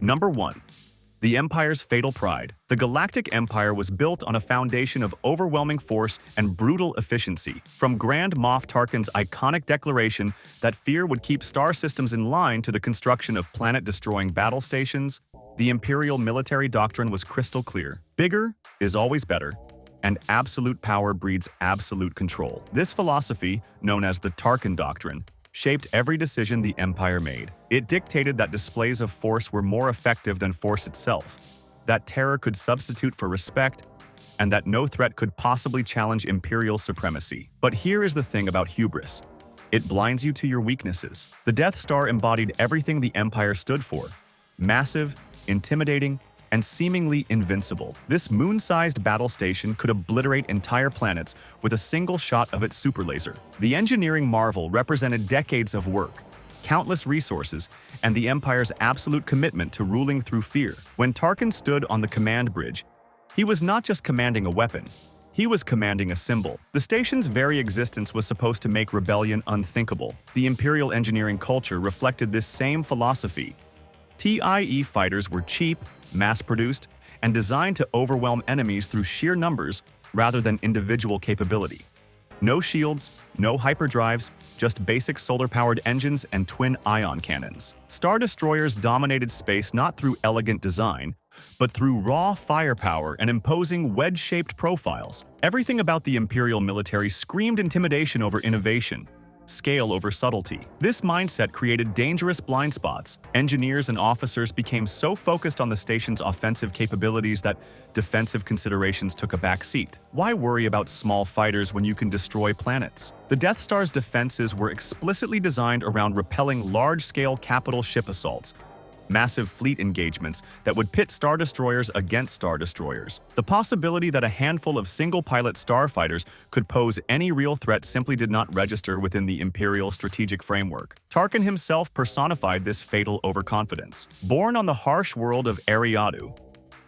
Number 1. The Empire's fatal pride. The Galactic Empire was built on a foundation of overwhelming force and brutal efficiency. From Grand Moff Tarkin's iconic declaration that fear would keep star systems in line to the construction of planet-destroying battle stations, the Imperial military doctrine was crystal clear. Bigger is always better, and absolute power breeds absolute control. This philosophy, known as the Tarkin Doctrine, shaped every decision the Empire made. It dictated that displays of force were more effective than force itself, that terror could substitute for respect, and that no threat could possibly challenge Imperial supremacy. But here is the thing about hubris. It blinds you to your weaknesses. The Death Star embodied everything the Empire stood for: massive, intimidating, and seemingly invincible. This moon-sized battle station could obliterate entire planets with a single shot of its super laser. The engineering marvel represented decades of work, countless resources, and the Empire's absolute commitment to ruling through fear. When Tarkin stood on the command bridge, he was not just commanding a weapon, he was commanding a symbol. The station's very existence was supposed to make rebellion unthinkable. The Imperial engineering culture reflected this same philosophy. TIE fighters were cheap, mass-produced, and designed to overwhelm enemies through sheer numbers rather than individual capability. No shields, no hyperdrives, just basic solar-powered engines and twin ion cannons. Star Destroyers dominated space not through elegant design, but through raw firepower and imposing wedge-shaped profiles. Everything about the Imperial military screamed intimidation over innovation, scale over subtlety. This mindset created dangerous blind spots. Engineers and officers became so focused on the station's offensive capabilities that defensive considerations took a back seat. Why worry about small fighters when you can destroy planets? The Death Star's defenses were explicitly designed around repelling large-scale capital ship assaults, massive fleet engagements that would pit Star Destroyers against Star Destroyers. The possibility that a handful of single-pilot starfighters could pose any real threat simply did not register within the Imperial strategic framework. Tarkin himself personified this fatal overconfidence. Born on the harsh world of Eriadu,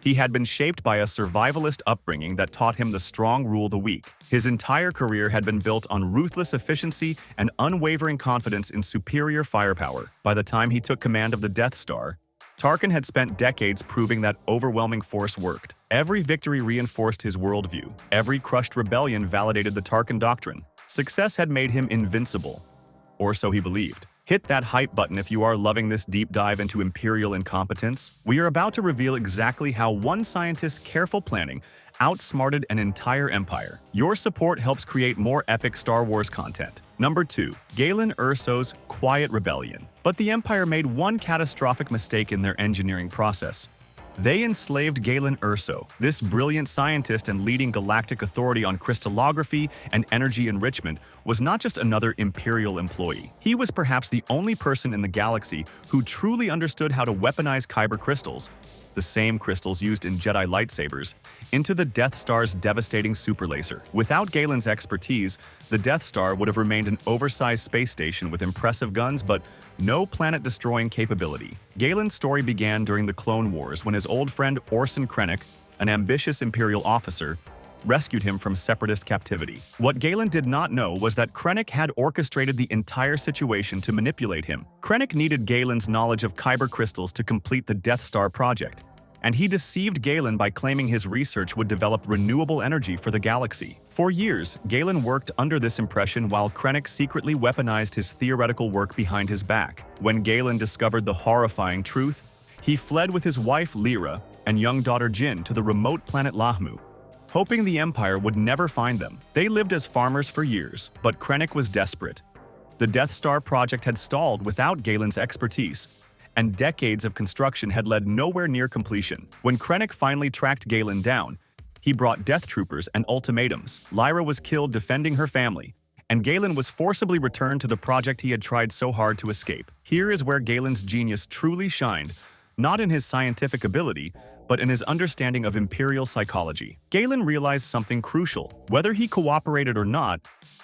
he had been shaped by a survivalist upbringing that taught him the strong rule the weak. His entire career had been built on ruthless efficiency and unwavering confidence in superior firepower. By the time he took command of the Death Star, Tarkin had spent decades proving that overwhelming force worked. Every victory reinforced his worldview. Every crushed rebellion validated the Tarkin Doctrine. Success had made him invincible, or so he believed. Hit that hype button if you are loving this deep dive into Imperial incompetence. We are about to reveal exactly how one scientist's careful planning outsmarted an entire empire. Your support helps create more epic Star Wars content. Number 2. Galen Erso's quiet rebellion. But the Empire made one catastrophic mistake in their engineering process. They enslaved Galen Erso. This brilliant scientist and leading galactic authority on crystallography and energy enrichment was not just another Imperial employee. He was perhaps the only person in the galaxy who truly understood how to weaponize Kyber crystals, the same crystals used in Jedi lightsabers, into the Death Star's devastating superlaser. Without Galen's expertise, the Death Star would have remained an oversized space station with impressive guns but no planet-destroying capability. Galen's story began during the Clone Wars when his old friend Orson Krennic, an ambitious Imperial officer, rescued him from Separatist captivity. What Galen did not know was that Krennic had orchestrated the entire situation to manipulate him. Krennic needed Galen's knowledge of Kyber crystals to complete the Death Star project, and he deceived Galen by claiming his research would develop renewable energy for the galaxy. For years, Galen worked under this impression while Krennic secretly weaponized his theoretical work behind his back. When Galen discovered the horrifying truth, he fled with his wife Lyra and young daughter Jin to the remote planet Lahmu, hoping the Empire would never find them. They lived as farmers for years, but Krennic was desperate. The Death Star project had stalled without Galen's expertise, and decades of construction had led nowhere near completion. When Krennic finally tracked Galen down, he brought death troopers and ultimatums. Lyra was killed defending her family, and Galen was forcibly returned to the project he had tried so hard to escape. Here is where Galen's genius truly shined, not in his scientific ability, but in his understanding of Imperial psychology. Galen realized something crucial. Whether he cooperated or not,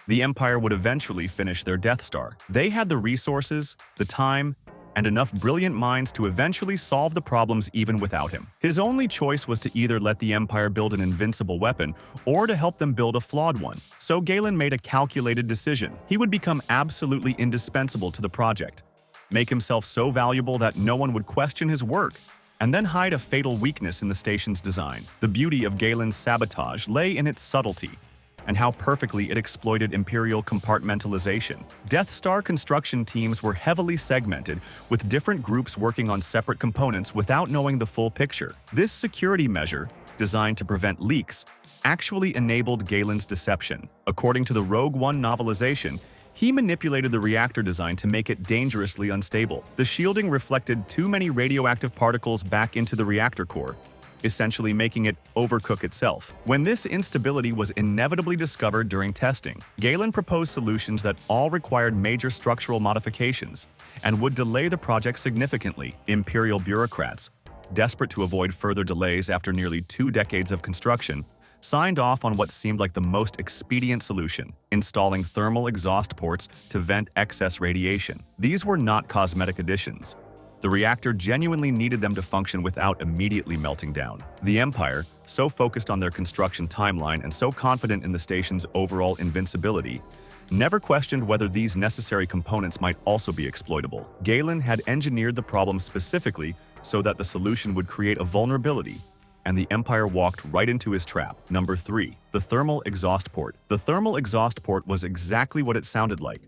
the Empire would eventually finish their Death Star. They had the resources, the time, and enough brilliant minds to eventually solve the problems even without him. His only choice was to either let the Empire build an invincible weapon or to help them build a flawed one. So Galen made a calculated decision. He would become absolutely indispensable to the project, make himself so valuable that no one would question his work, and then hide a fatal weakness in the station's design. The beauty of Galen's sabotage lay in its subtlety, and how perfectly it exploited Imperial compartmentalization. Death Star construction teams were heavily segmented, with different groups working on separate components without knowing the full picture. This security measure, designed to prevent leaks, actually enabled Galen's deception. According to the Rogue One novelization, he manipulated the reactor design to make it dangerously unstable. The shielding reflected too many radioactive particles back into the reactor core, essentially making it overcook itself. When this instability was inevitably discovered during testing, Galen proposed solutions that all required major structural modifications and would delay the project significantly. Imperial bureaucrats, desperate to avoid further delays after nearly 2 decades of construction, signed off on what seemed like the most expedient solution: installing thermal exhaust ports to vent excess radiation. These were not cosmetic additions. The reactor genuinely needed them to function without immediately melting down. The Empire, so focused on their construction timeline and so confident in the station's overall invincibility, never questioned whether these necessary components might also be exploitable. Galen had engineered the problem specifically so that the solution would create a vulnerability, and the Empire walked right into his trap. Number 3. The thermal exhaust port. The thermal exhaust port was exactly what it sounded like: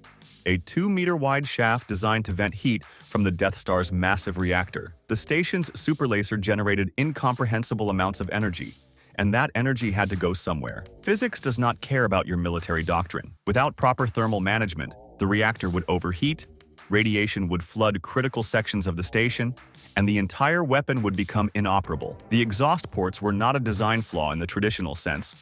a 2-meter-wide shaft designed to vent heat from the Death Star's massive reactor. The station's superlaser generated incomprehensible amounts of energy, and that energy had to go somewhere. Physics does not care about your military doctrine. Without proper thermal management, the reactor would overheat, radiation would flood critical sections of the station, and the entire weapon would become inoperable. The exhaust ports were not a design flaw in the traditional sense.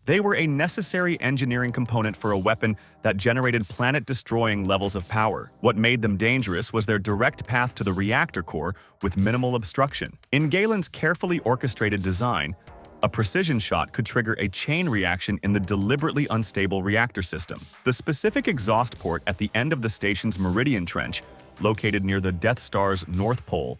They were a necessary engineering component for a weapon that generated planet-destroying levels of power. What made them dangerous was their direct path to the reactor core with minimal obstruction. In Galen's carefully orchestrated design, a precision shot could trigger a chain reaction in the deliberately unstable reactor system. The specific exhaust port at the end of the station's Meridian Trench, located near the Death Star's North Pole,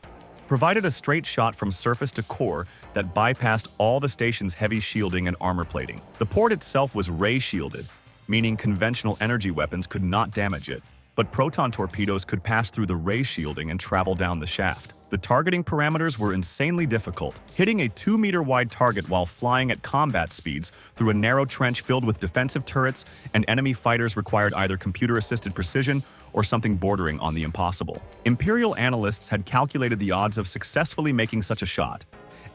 provided a straight shot from surface to core that bypassed all the station's heavy shielding and armor plating. The port itself was ray-shielded, meaning conventional energy weapons could not damage it, but proton torpedoes could pass through the ray shielding and travel down the shaft. The targeting parameters were insanely difficult. Hitting a 2-meter-wide target while flying at combat speeds through a narrow trench filled with defensive turrets and enemy fighters required either computer-assisted precision or something bordering on the impossible. Imperial analysts had calculated the odds of successfully making such a shot,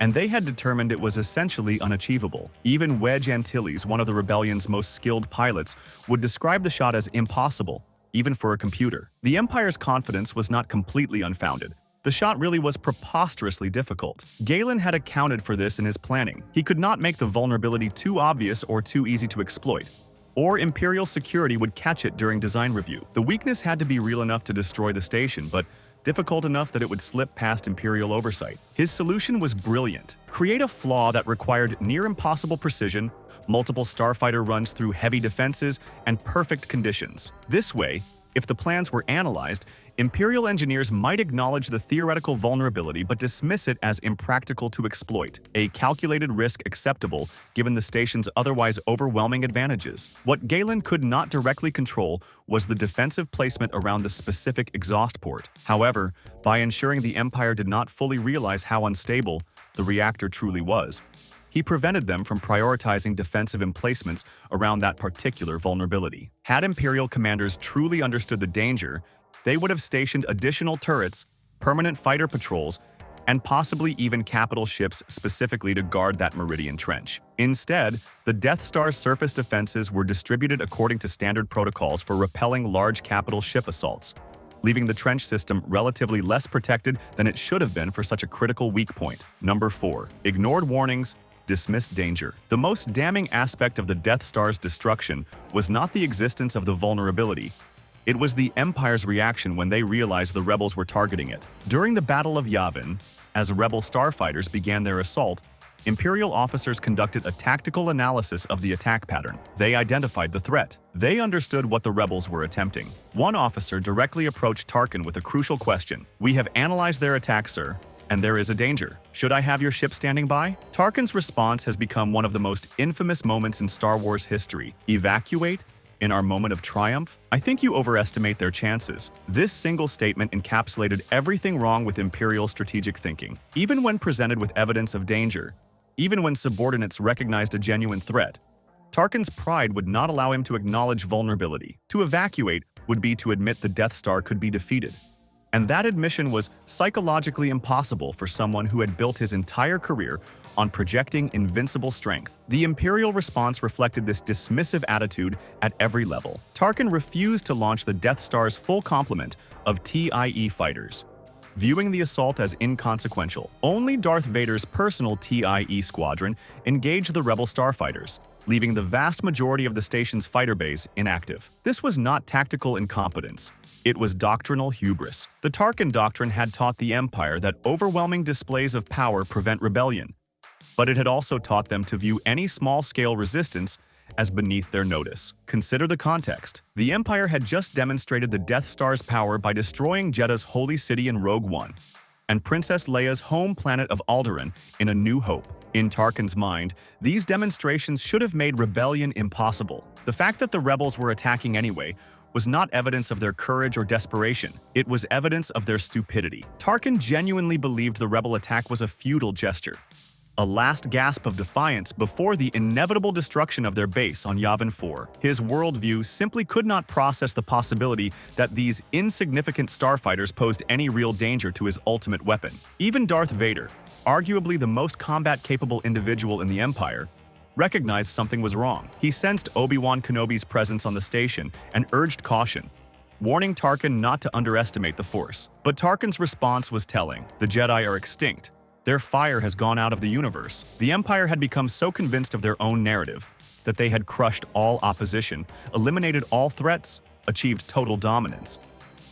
and they had determined it was essentially unachievable. Even Wedge Antilles, one of the rebellion's most skilled pilots, would describe the shot as impossible, even for a computer. The Empire's confidence was not completely unfounded. The shot really was preposterously difficult. Galen had accounted for this in his planning. He could not make the vulnerability too obvious or too easy to exploit, or Imperial security would catch it during design review. The weakness had to be real enough to destroy the station, but difficult enough that it would slip past Imperial oversight. His solution was brilliant. Create a flaw that required near-impossible precision, multiple starfighter runs through heavy defenses, and perfect conditions. This way, if the plans were analyzed, Imperial engineers might acknowledge the theoretical vulnerability but dismiss it as impractical to exploit, a calculated risk acceptable given the station's otherwise overwhelming advantages. What Galen could not directly control was the defensive placement around the specific exhaust port. However, by ensuring the Empire did not fully realize how unstable the reactor truly was, he prevented them from prioritizing defensive emplacements around that particular vulnerability. Had Imperial commanders truly understood the danger, they would have stationed additional turrets, permanent fighter patrols, and possibly even capital ships specifically to guard that Meridian Trench. Instead, the Death Star's surface defenses were distributed according to standard protocols for repelling large capital ship assaults, leaving the trench system relatively less protected than it should have been for such a critical weak point. Number 4. Ignored warnings, dismissed danger. The most damning aspect of the Death Star's destruction was not the existence of the vulnerability. It was the Empire's reaction when they realized the rebels were targeting it. During the Battle of Yavin, as rebel starfighters began their assault, Imperial officers conducted a tactical analysis of the attack pattern. They identified the threat. They understood what the rebels were attempting. One officer directly approached Tarkin with a crucial question. "We have analyzed their attack, sir, and there is a danger. Should I have your ship standing by?" Tarkin's response has become one of the most infamous moments in Star Wars history. Evacuate? In our moment of triumph, I think you overestimate their chances. This single statement encapsulated everything wrong with Imperial strategic thinking. Even when presented with evidence of danger, even when subordinates recognized a genuine threat, Tarkin's pride would not allow him to acknowledge vulnerability. To evacuate would be to admit the Death Star could be defeated. And that admission was psychologically impossible for someone who had built his entire career on projecting invincible strength. The Imperial response reflected this dismissive attitude at every level. Tarkin refused to launch the Death Star's full complement of TIE fighters, viewing the assault as inconsequential. Only Darth Vader's personal TIE squadron engaged the rebel starfighters, leaving the vast majority of the station's fighter bays inactive. This was not tactical incompetence. It was doctrinal hubris. The Tarkin Doctrine had taught the Empire that overwhelming displays of power prevent rebellion, but it had also taught them to view any small-scale resistance as beneath their notice. Consider the context. The Empire had just demonstrated the Death Star's power by destroying Jedha's holy city in Rogue One, and Princess Leia's home planet of Alderaan in A New Hope. In Tarkin's mind, these demonstrations should have made rebellion impossible. The fact that the rebels were attacking anyway was not evidence of their courage or desperation. It was evidence of their stupidity. Tarkin genuinely believed the rebel attack was a futile gesture, a last gasp of defiance before the inevitable destruction of their base on Yavin 4. His worldview simply could not process the possibility that these insignificant starfighters posed any real danger to his ultimate weapon. Even Darth Vader, arguably the most combat-capable individual in the Empire, recognized something was wrong. He sensed Obi-Wan Kenobi's presence on the station and urged caution, warning Tarkin not to underestimate the Force. But Tarkin's response was telling. The Jedi are extinct. Their fire has gone out of the universe. The Empire had become so convinced of their own narrative that they had crushed all opposition, eliminated all threats, achieved total dominance,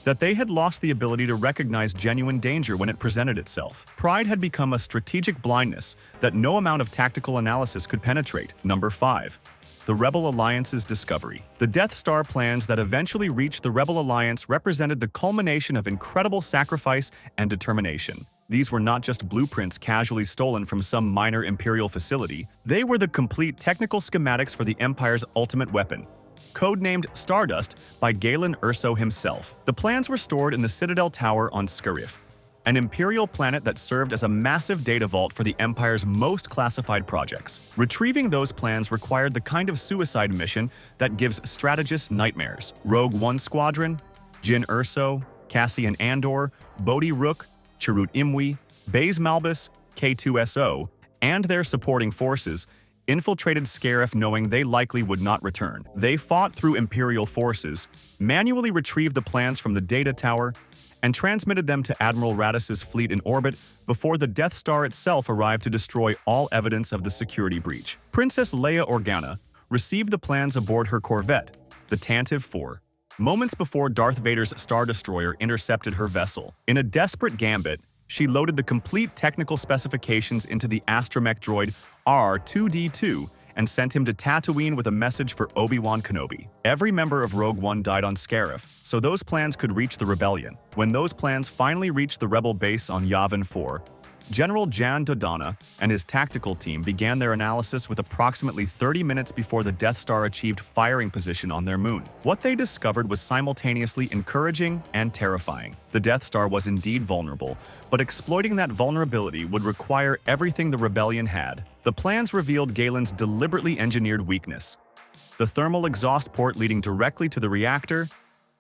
that they had lost the ability to recognize genuine danger when it presented itself. Pride had become a strategic blindness that no amount of tactical analysis could penetrate. Number 5. The Rebel Alliance's discovery. The Death Star plans that eventually reached the Rebel Alliance represented the culmination of incredible sacrifice and determination. These were not just blueprints casually stolen from some minor Imperial facility. They were the complete technical schematics for the Empire's ultimate weapon, codenamed Stardust by Galen Erso himself. The plans were stored in the Citadel Tower on Scarif, an Imperial planet that served as a massive data vault for the Empire's most classified projects. Retrieving those plans required the kind of suicide mission that gives strategists nightmares. Rogue One Squadron, Jyn Erso, Cassian Andor, Bodhi Rook, Chirrut Imwe, Baze Malbus, K2SO, and their supporting forces infiltrated Scarif knowing they likely would not return. They fought through Imperial forces, manually retrieved the plans from the data tower, and transmitted them to Admiral Raddus's fleet in orbit before the Death Star itself arrived to destroy all evidence of the security breach. Princess Leia Organa received the plans aboard her corvette, the Tantive 4, moments before Darth Vader's Star Destroyer intercepted her vessel. In a desperate gambit, she loaded the complete technical specifications into the astromech droid R2D2 and sent him to Tatooine with a message for Obi-Wan Kenobi. Every member of Rogue One died on Scarif, so those plans could reach the rebellion. When those plans finally reached the rebel base on Yavin 4, General Jan Dodonna and his tactical team began their analysis with approximately 30 minutes before the Death Star achieved firing position on their moon. What they discovered was simultaneously encouraging and terrifying. The Death Star was indeed vulnerable, but exploiting that vulnerability would require everything the rebellion had. The plans revealed Galen's deliberately engineered weakness: the thermal exhaust port leading directly to the reactor,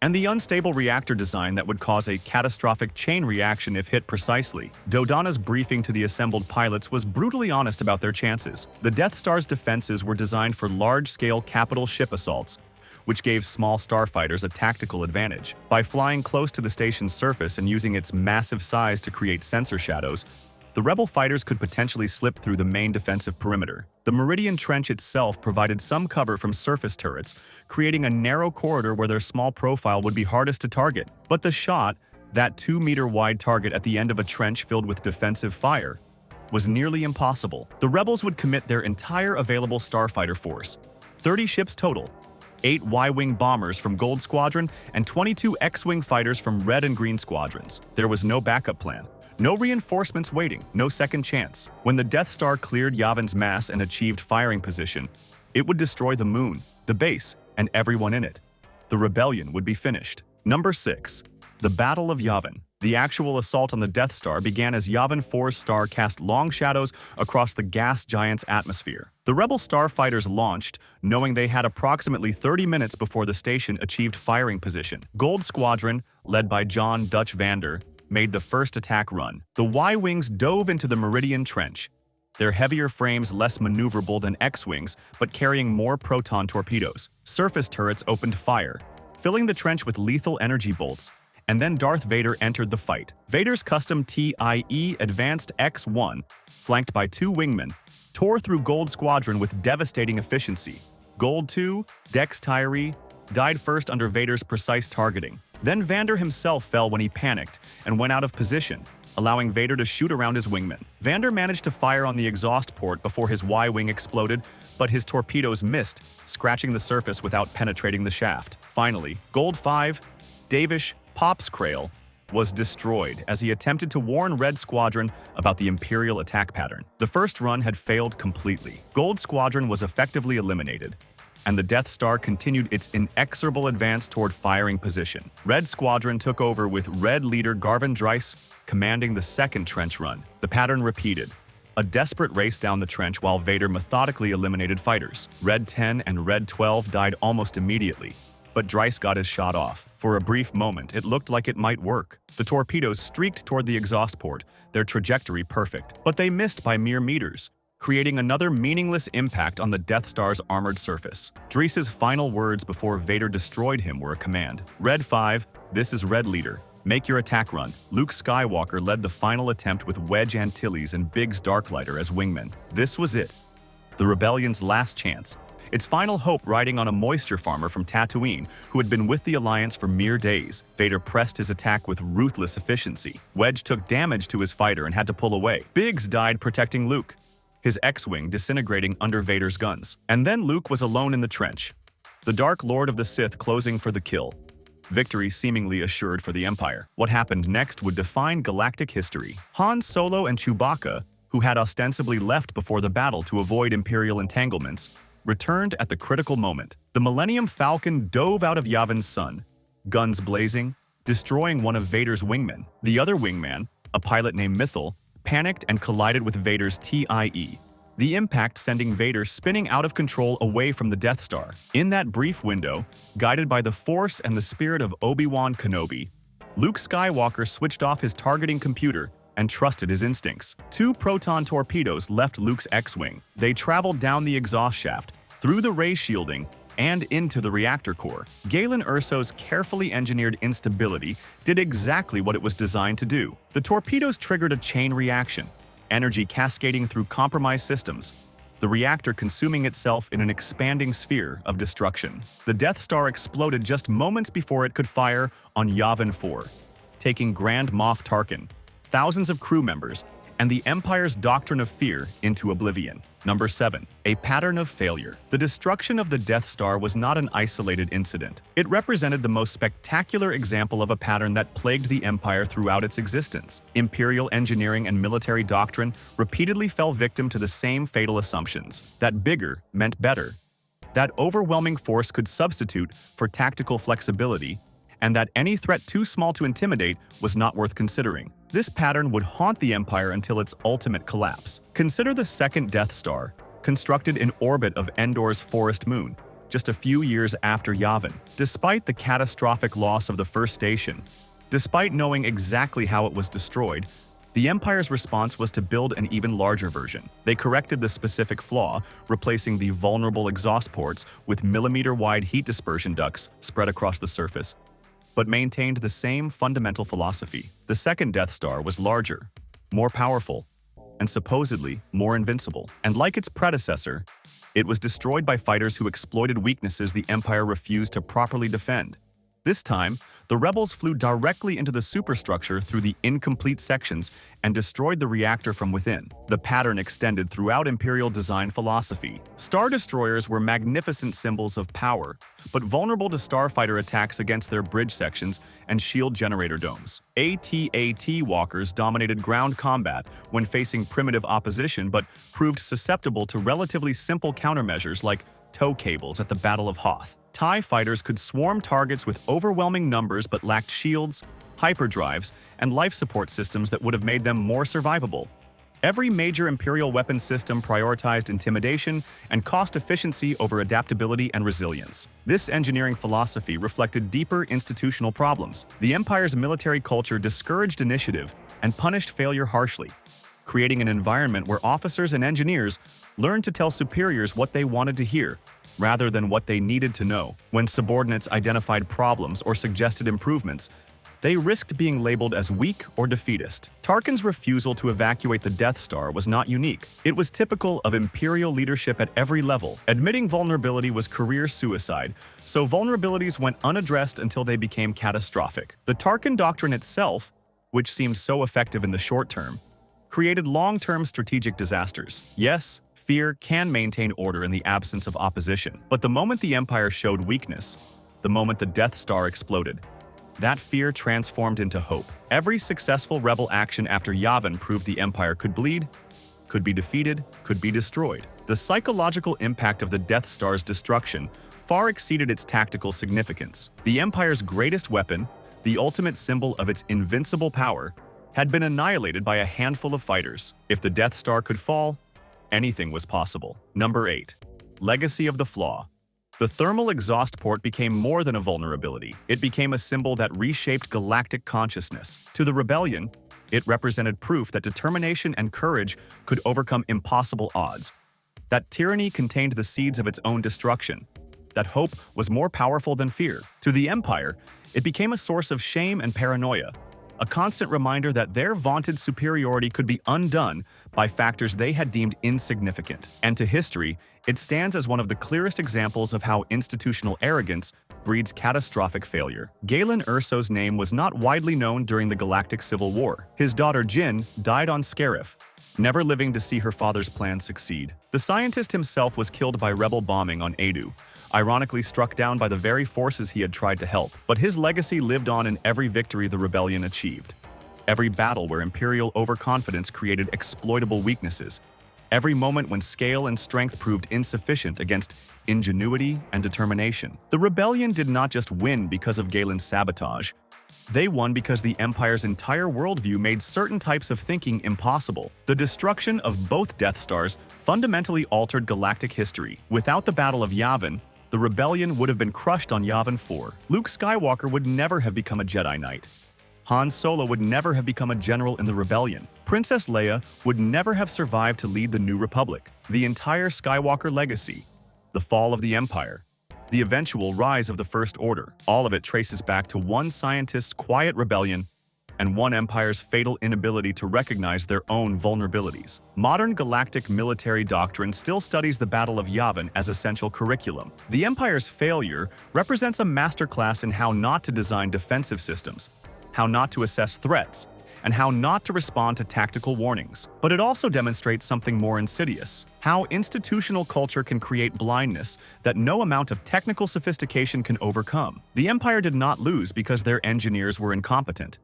and the unstable reactor design that would cause a catastrophic chain reaction if hit precisely. Dodonna's briefing to the assembled pilots was brutally honest about their chances. The Death Star's defenses were designed for large-scale capital ship assaults, which gave small starfighters a tactical advantage. By flying close to the station's surface and using its massive size to create sensor shadows, the rebel fighters could potentially slip through the main defensive perimeter. The Meridian Trench itself provided some cover from surface turrets, creating a narrow corridor where their small profile would be hardest to target. But the shot, that 2-meter-wide target at the end of a trench filled with defensive fire, was nearly impossible. The rebels would commit their entire available starfighter force, 30 ships total, 8 Y-Wing bombers from Gold Squadron and 22 X-Wing fighters from Red and Green Squadrons. There was no backup plan. No reinforcements waiting, no second chance. When the Death Star cleared Yavin's mass and achieved firing position, it would destroy the moon, the base, and everyone in it. The rebellion would be finished. Number 6. The Battle of Yavin. The actual assault on the Death Star began as Yavin 4's star cast long shadows across the gas giant's atmosphere. The rebel starfighters launched, knowing they had approximately 30 minutes before the station achieved firing position. Gold Squadron, led by John Dutch Vander, made the first attack run. The Y-Wings dove into the Meridian Trench, their heavier frames less maneuverable than X-Wings, but carrying more proton torpedoes. Surface turrets opened fire, filling the trench with lethal energy bolts, and then Darth Vader entered the fight. Vader's custom TIE Advanced X-1, flanked by 2 wingmen, tore through Gold Squadron with devastating efficiency. Gold 2, Dex Tyree, died first under Vader's precise targeting. Then Vander himself fell when he panicked and went out of position, allowing Vader to shoot around his wingmen. Vander managed to fire on the exhaust port before his Y-Wing exploded, but his torpedoes missed, scratching the surface without penetrating the shaft. Finally, Gold 5, Davish Popscrail, was destroyed as he attempted to warn Red Squadron about the Imperial attack pattern. The first run had failed completely. Gold Squadron was effectively eliminated, and the Death Star continued its inexorable advance toward firing position. Red Squadron took over with Red leader Garvin Dryce commanding the second trench run. The pattern repeated, a desperate race down the trench while Vader methodically eliminated fighters. Red 10 and Red 12 died almost immediately, but Dryce got his shot off. For a brief moment, it looked like it might work. The torpedoes streaked toward the exhaust port, their trajectory perfect, but they missed by mere meters, creating another meaningless impact on the Death Star's armored surface. Dryce's final words before Vader destroyed him were a command. Red 5, this is Red Leader. Make your attack run. Luke Skywalker led the final attempt with Wedge Antilles and Biggs Darklighter as wingmen. This was it, the rebellion's last chance. Its final hope riding on a moisture farmer from Tatooine who had been with the Alliance for mere days. Vader pressed his attack with ruthless efficiency. Wedge took damage to his fighter and had to pull away. Biggs died protecting Luke, his X-Wing disintegrating under Vader's guns. And then Luke was alone in the trench, the Dark Lord of the Sith closing for the kill. Victory seemingly assured for the Empire. What happened next would define galactic history. Han Solo and Chewbacca, who had ostensibly left before the battle to avoid Imperial entanglements, returned at the critical moment. The Millennium Falcon dove out of Yavin's sun, guns blazing, destroying one of Vader's wingmen. The other wingman, a pilot named Mythil, panicked and collided with Vader's TIE, the impact sending Vader spinning out of control away from the Death Star. In that brief window, guided by the Force and the spirit of Obi-Wan Kenobi, Luke Skywalker switched off his targeting computer and trusted his instincts. 2 proton torpedoes left Luke's X-Wing. They traveled down the exhaust shaft, through the ray shielding, and into the reactor core. Galen Erso's carefully engineered instability did exactly what it was designed to do. The torpedoes triggered a chain reaction, energy cascading through compromised systems, the reactor consuming itself in an expanding sphere of destruction. The Death Star exploded just moments before it could fire on Yavin 4, taking Grand Moff Tarkin, thousands of crew members, and the Empire's doctrine of fear into oblivion. Number 7. A pattern of failure. The destruction of the Death Star was not an isolated incident. It represented the most spectacular example of a pattern that plagued the Empire throughout its existence. Imperial engineering and military doctrine repeatedly fell victim to the same fatal assumptions: that bigger meant better, that overwhelming force could substitute for tactical flexibility, and that any threat too small to intimidate was not worth considering. This pattern would haunt the Empire until its ultimate collapse. Consider the second Death Star, constructed in orbit of Endor's forest moon, just a few years after Yavin. Despite the catastrophic loss of the first station, despite knowing exactly how it was destroyed, the Empire's response was to build an even larger version. They corrected the specific flaw, replacing the vulnerable exhaust ports with millimeter-wide heat dispersion ducts spread across the surface, but maintained the same fundamental philosophy. The second Death Star was larger, more powerful, and supposedly more invincible. And like its predecessor, it was destroyed by fighters who exploited weaknesses the Empire refused to properly defend. This time, the rebels flew directly into the superstructure through the incomplete sections and destroyed the reactor from within. The pattern extended throughout Imperial design philosophy. Star Destroyers were magnificent symbols of power, but vulnerable to starfighter attacks against their bridge sections and shield generator domes. AT-AT walkers dominated ground combat when facing primitive opposition, but proved susceptible to relatively simple countermeasures like tow cables at the Battle of Hoth. TIE fighters could swarm targets with overwhelming numbers but lacked shields, hyperdrives, and life support systems that would have made them more survivable. Every major Imperial weapon system prioritized intimidation and cost efficiency over adaptability and resilience. This engineering philosophy reflected deeper institutional problems. The Empire's military culture discouraged initiative and punished failure harshly, creating an environment where officers and engineers learned to tell superiors what they wanted to hear, rather than what they needed to know. When subordinates identified problems or suggested improvements, they risked being labeled as weak or defeatist. Tarkin's refusal to evacuate the Death Star was not unique. It was typical of Imperial leadership at every level. Admitting vulnerability was career suicide, so vulnerabilities went unaddressed until they became catastrophic. The Tarkin Doctrine itself, which seemed so effective in the short term, created long-term strategic disasters. Yes, fear can maintain order in the absence of opposition, but the moment the Empire showed weakness, the moment the Death Star exploded, that fear transformed into hope. Every successful rebel action after Yavin proved the Empire could bleed, could be defeated, could be destroyed. The psychological impact of the Death Star's destruction far exceeded its tactical significance. The Empire's greatest weapon, the ultimate symbol of its invincible power, had been annihilated by a handful of fighters. If the Death Star could fall, anything was possible. Number 8. Legacy of the Flaw. The thermal exhaust port became more than a vulnerability. It became a symbol that reshaped galactic consciousness. To the rebellion, it represented proof that determination and courage could overcome impossible odds, that tyranny contained the seeds of its own destruction, that hope was more powerful than fear. To the Empire, it became a source of shame and paranoia, a constant reminder that their vaunted superiority could be undone by factors they had deemed insignificant. And to history, it stands as one of the clearest examples of how institutional arrogance breeds catastrophic failure. Galen Erso's name was not widely known during the Galactic Civil War. His daughter Jin died on Scarif, never living to see her father's plans succeed. The scientist himself was killed by rebel bombing on Adu, ironically struck down by the very forces he had tried to help. But his legacy lived on in every victory the rebellion achieved, every battle where Imperial overconfidence created exploitable weaknesses, every moment when scale and strength proved insufficient against ingenuity and determination. The rebellion did not just win because of Galen's sabotage. They won because the Empire's entire worldview made certain types of thinking impossible. The destruction of both Death Stars fundamentally altered galactic history. Without the Battle of Yavin, the rebellion would have been crushed on Yavin 4. Luke Skywalker would never have become a Jedi Knight. Han Solo would never have become a general in the rebellion. Princess Leia would never have survived to lead the New Republic. The entire Skywalker legacy, the fall of the Empire, the eventual rise of the First Order, all of it traces back to one scientist's quiet rebellion and one empire's fatal inability to recognize their own vulnerabilities. Modern galactic military doctrine still studies the Battle of Yavin as essential curriculum. The Empire's failure represents a masterclass in how not to design defensive systems, how not to assess threats, and how not to respond to tactical warnings. But it also demonstrates something more insidious: how institutional culture can create blindness that no amount of technical sophistication can overcome. The Empire did not lose because their engineers were incompetent.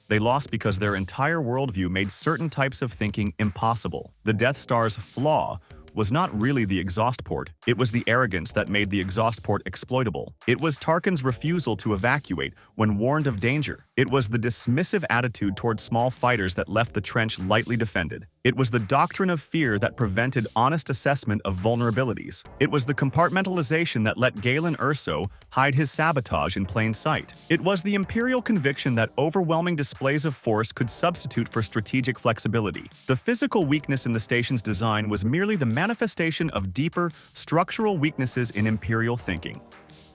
They lost because their entire worldview made certain types of thinking impossible. The Death Star's flaw was not really the exhaust port. It was the arrogance that made the exhaust port exploitable. It was Tarkin's refusal to evacuate when warned of danger. It was the dismissive attitude toward small fighters that left the trench lightly defended. It was the doctrine of fear that prevented honest assessment of vulnerabilities. It was the compartmentalization that let Galen Erso hide his sabotage in plain sight. It was the Imperial conviction that overwhelming displays of force could substitute for strategic flexibility. The physical weakness in the station's design was merely the manifestation of deeper, structural weaknesses in Imperial thinking.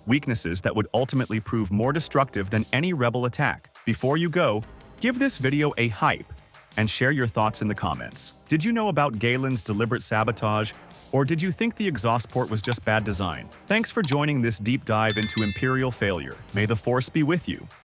Weaknesses that would ultimately prove more destructive than any rebel attack. Before you go, give this video a hype and share your thoughts in the comments. Did you know about Galen's deliberate sabotage, or did you think the exhaust port was just bad design? Thanks for joining this deep dive into Imperial failure. May the Force be with you.